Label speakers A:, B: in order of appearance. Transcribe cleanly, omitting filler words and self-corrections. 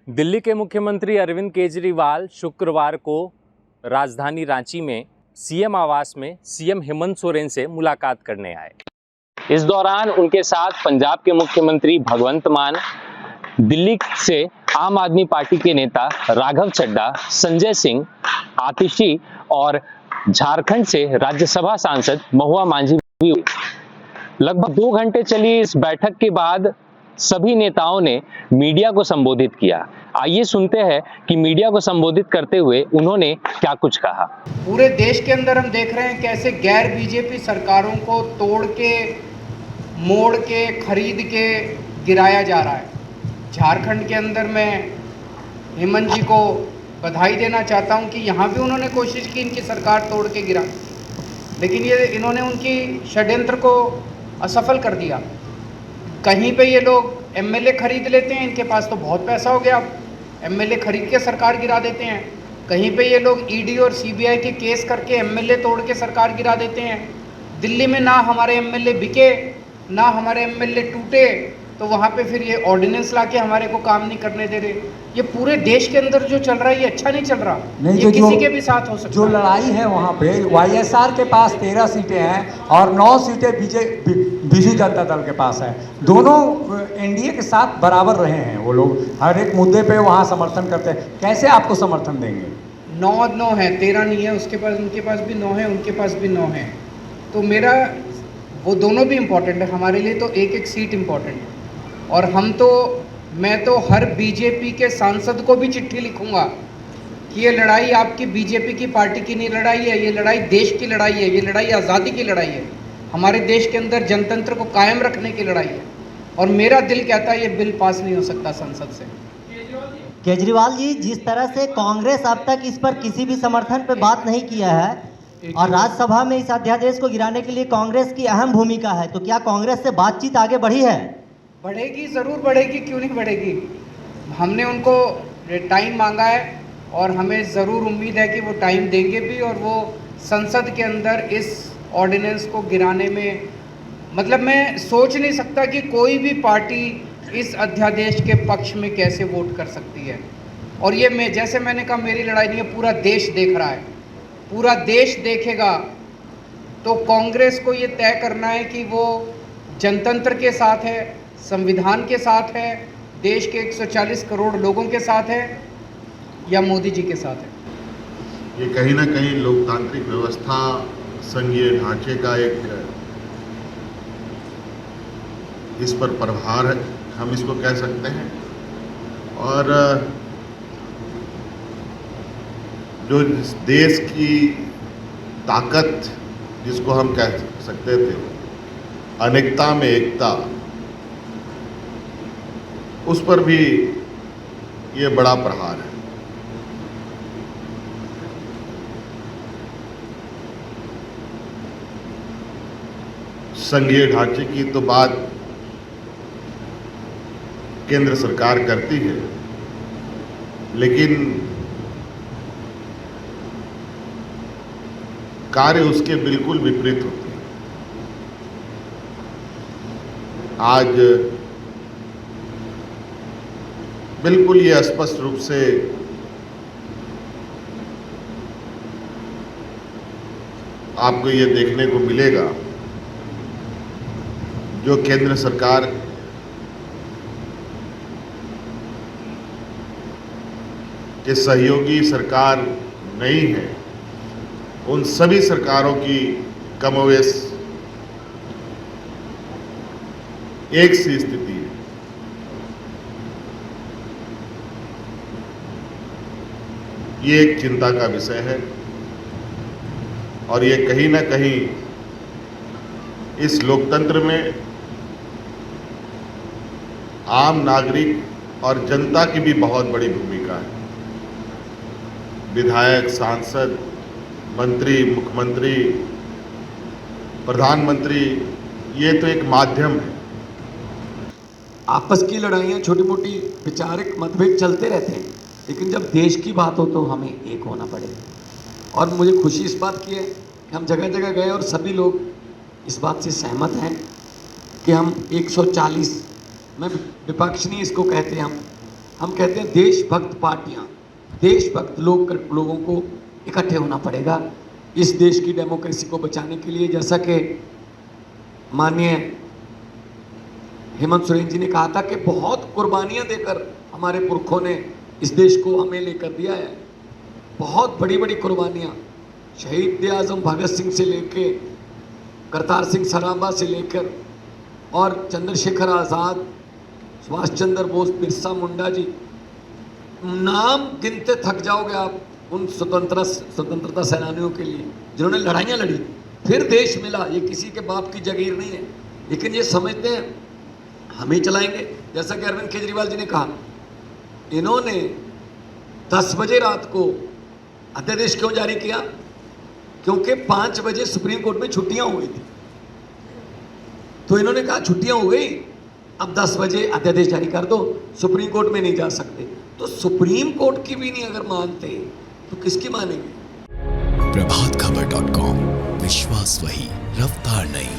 A: दिल्ली के मुख्यमंत्री अरविंद केजरीवाल शुक्रवार को राजधानी रांची में सीएम आवास में सीएम हेमंत सोरेन से मुलाकात करने आए। इस दौरान उनके साथ पंजाब के मुख्यमंत्री भगवंत मान, दिल्ली से आम आदमी पार्टी के नेता राघव चड्ढा, संजय सिंह, आतिशी और झारखंड से राज्यसभा सांसद महुआ मांझी भी हुई। लगभग 2 घंटे चली इस बैठक के बाद सभी नेताओं ने मीडिया को संबोधित किया। आइए सुनते हैं कि मीडिया को संबोधित करते हुए उन्होंने क्या कुछ कहा।
B: पूरे देश के अंदर हम देख रहे हैं कैसे गैर बीजेपी सरकारों को तोड़ के, मोड़ के, खरीद के गिराया जा रहा है। झारखंड के अंदर मैं हेमंत जी को बधाई देना चाहता हूं कि यहाँ भी उन्होंने कोशिश की इनकी सरकार तोड़ के गिरा, लेकिन इन्होंने उनकी षड्यंत्र को असफल कर दिया। कहीं पे ये लोग एमएलए खरीद लेते हैं, इनके पास तो बहुत पैसा हो गया, एमएलए खरीद के सरकार गिरा देते हैं। कहीं पे ये लोग ईडी और सीबीआई के केस करके एमएलए तोड़ के सरकार गिरा देते हैं। दिल्ली में ना हमारे एमएलए बिके, ना हमारे एमएलए टूटे, तो वहाँ पे फिर ये ऑर्डिनेंस लाके हमारे को काम नहीं करने दे रहे। ये पूरे देश के अंदर जो चल रहा है ये अच्छा नहीं चल रहा। नहीं, ये किसी के भी साथ हो सकता है।
C: जो लड़ाई है वहाँ पे वाईएसआर के पास 13 सीटें हैं और 9 सीटें बीजू जनता दल के पास है। दोनों एनडीए के साथ बराबर रहे हैं। वो लोग हर एक मुद्दे पे वहाँ समर्थन करते हैं। कैसे आपको समर्थन देंगे?
B: 9 है, 13 नहीं है उसके पास, उनके पास भी 9 है, उनके पास भी 9 है। तो मेरा वो दोनों भी इम्पोर्टेंट है हमारे लिए, तो एक एक सीट इम्पोर्टेंट है। और मैं तो हर बीजेपी के सांसद को भी चिट्ठी लिखूंगा कि ये लड़ाई आपकी बीजेपी की पार्टी की नहीं लड़ाई है, ये लड़ाई देश की लड़ाई है, ये लड़ाई आज़ादी की लड़ाई है, हमारे देश के अंदर जनतंत्र को कायम रखने की लड़ाई है। और मेरा दिल कहता है ये बिल पास नहीं हो सकता संसद से।
D: केजरीवाल जी, जिस तरह से कांग्रेस अब तक इस पर किसी भी समर्थन पे बात नहीं किया है और राज्यसभा में इस अध्यादेश को गिराने के लिए कांग्रेस की अहम भूमिका है, तो क्या कांग्रेस से बातचीत आगे बढ़ी है?
B: बढ़ेगी, ज़रूर बढ़ेगी, क्यों नहीं बढ़ेगी। हमने उनको टाइम मांगा है और हमें ज़रूर उम्मीद है कि वो टाइम देंगे भी, और वो संसद के अंदर इस ऑर्डिनेंस को गिराने में, मतलब मैं सोच नहीं सकता कि कोई भी पार्टी इस अध्यादेश के पक्ष में कैसे वोट कर सकती है। और ये जैसे मैंने कहा, मेरी लड़ाई नहीं है, पूरा देश देख रहा है, पूरा देश देखेगा। तो कांग्रेस को ये तय करना है कि वो जनतंत्र के साथ है, संविधान के साथ है, देश के 140 करोड़ लोगों के साथ है, या मोदी जी के साथ है।
E: ये कहीं ना कहीं लोकतांत्रिक व्यवस्था, संघीय ढांचे का एक इस पर प्रहार है, हम इसको कह सकते हैं। और जो देश की ताकत जिसको हम कह सकते थे, अनेकता में एकता, उस पर भी ये बड़ा प्रहार है। संघीय ढांचे की तो बात केंद्र सरकार करती है, लेकिन कार्य उसके बिल्कुल विपरीत होते हैं। आज बिल्कुल ये स्पष्ट रूप से आपको ये देखने को मिलेगा, जो केंद्र सरकार के सहयोगी सरकार नहीं है, उन सभी सरकारों की कमोवेश एक सी स्थिति है। ये एक चिंता का विषय है और ये कहीं ना कहीं इस लोकतंत्र में आम नागरिक और जनता की भी बहुत बड़ी भूमिका है। विधायक, सांसद, मंत्री, मुख्यमंत्री, प्रधानमंत्री, ये तो एक माध्यम है।
C: आपस की लड़ाइयाँ, छोटी मोटी विचारिक मतभेद चलते रहते हैं, लेकिन जब देश की बात हो तो हमें एक होना पड़ेगा। और मुझे खुशी इस बात की है कि हम जगह जगह गए और सभी लोग इस बात से सहमत हैं कि हम 140, मैं विपक्ष नहीं इसको कहते हम, हम कहते हैं देशभक्त पार्टियां, देशभक्त लोगों को इकट्ठे होना पड़ेगा इस देश की डेमोक्रेसी को बचाने के लिए। जैसा कि माननीय हेमंत सोरेन जी ने कहा था कि बहुत कुर्बानियां देकर हमारे पुरखों ने इस देश को हमें लेकर दिया है, बहुत बड़ी बड़ी कुर्बानियां। शहीद आजम भगत सिंह से लेकर करतार सिंह सराभा से लेकर और चंद्रशेखर आज़ाद, सुभाष चंद्र बोस, बिरसा मुंडा जी, नाम गिनते थक जाओगे आप उन स्वतंत्रता सेनानियों के लिए जिन्होंने लड़ाइयाँ लड़ी, फिर देश मिला। ये किसी के बाप की जागीर नहीं है, लेकिन ये समझते हैं हम ही चलाएंगे। जैसा कि अरविंद केजरीवाल जी ने कहा, इन्होंने 10 बजे रात को अध्यादेश क्यों जारी किया? क्योंकि 5 बजे सुप्रीम कोर्ट में छुट्टियां हो गई थी, तो इन्होंने कहा छुट्टियां हो गई, अब 10 बजे अध्यादेश जारी कर दो, सुप्रीम कोर्ट में नहीं जा सकते। तो सुप्रीम कोर्ट की भी नहीं अगर मानते तो किसकी मानेंगे?
F: प्रभातखबर.com, विश्वास वही, रफ्तार नहीं।